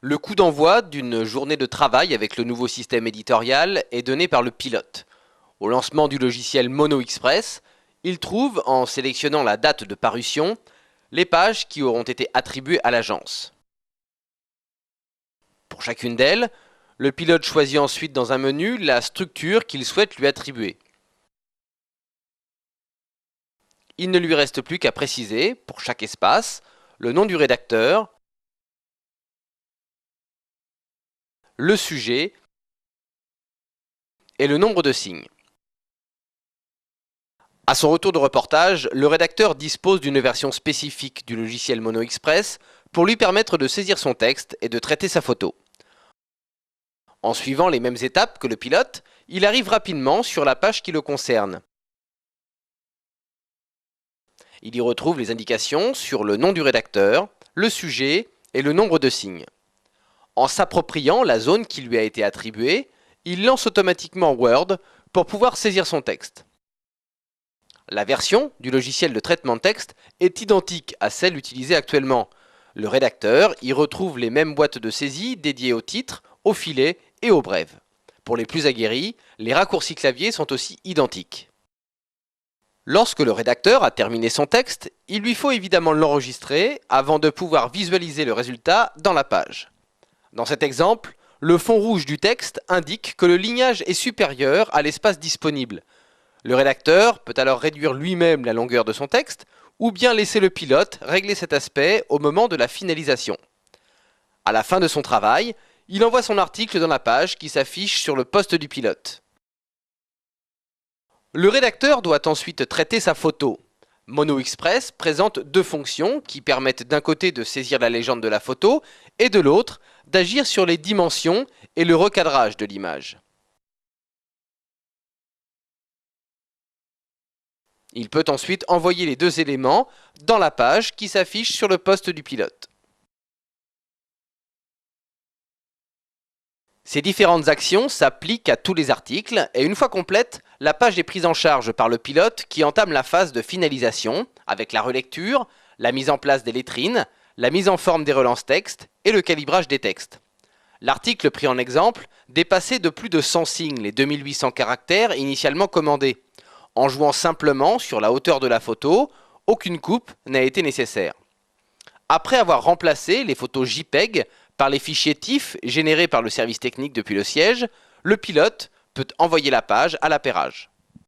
Le coup d'envoi d'une journée de travail avec le nouveau système éditorial est donné par le pilote. Au lancement du logiciel Mono Express, il trouve, en sélectionnant la date de parution, les pages qui auront été attribuées à l'agence. Pour chacune d'elles, le pilote choisit ensuite dans un menu la structure qu'il souhaite lui attribuer. Il ne lui reste plus qu'à préciser, pour chaque espace, le nom du rédacteur, le sujet et le nombre de signes. À son retour de reportage, le rédacteur dispose d'une version spécifique du logiciel Mono Express pour lui permettre de saisir son texte et de traiter sa photo. En suivant les mêmes étapes que le pilote, il arrive rapidement sur la page qui le concerne. Il y retrouve les indications sur le nom du rédacteur, le sujet et le nombre de signes. En s'appropriant la zone qui lui a été attribuée, il lance automatiquement Word pour pouvoir saisir son texte. La version du logiciel de traitement de texte est identique à celle utilisée actuellement. Le rédacteur y retrouve les mêmes boîtes de saisie dédiées au titre, au filet et aux brèves. Pour les plus aguerris, les raccourcis clavier sont aussi identiques. Lorsque le rédacteur a terminé son texte, il lui faut évidemment l'enregistrer avant de pouvoir visualiser le résultat dans la page. Dans cet exemple, le fond rouge du texte indique que le lignage est supérieur à l'espace disponible. Le rédacteur peut alors réduire lui-même la longueur de son texte ou bien laisser le pilote régler cet aspect au moment de la finalisation. À la fin de son travail, il envoie son article dans la page qui s'affiche sur le poste du pilote. Le rédacteur doit ensuite traiter sa photo. Mono Express présente deux fonctions qui permettent d'un côté de saisir la légende de la photo et de l'autre d'agir sur les dimensions et le recadrage de l'image. Il peut ensuite envoyer les deux éléments dans la page qui s'affiche sur le poste du pilote. Ces différentes actions s'appliquent à tous les articles et une fois complète, la page est prise en charge par le pilote qui entame la phase de finalisation avec la relecture, la mise en place des lettrines, la mise en forme des relances texte et le calibrage des textes. L'article pris en exemple dépassait de plus de 100 signes les 2800 caractères initialement commandés. En jouant simplement sur la hauteur de la photo, aucune coupe n'a été nécessaire. Après avoir remplacé les photos JPEG par les fichiers TIFF générés par le service technique depuis le siège, le pilote peut envoyer la page à l'appairage.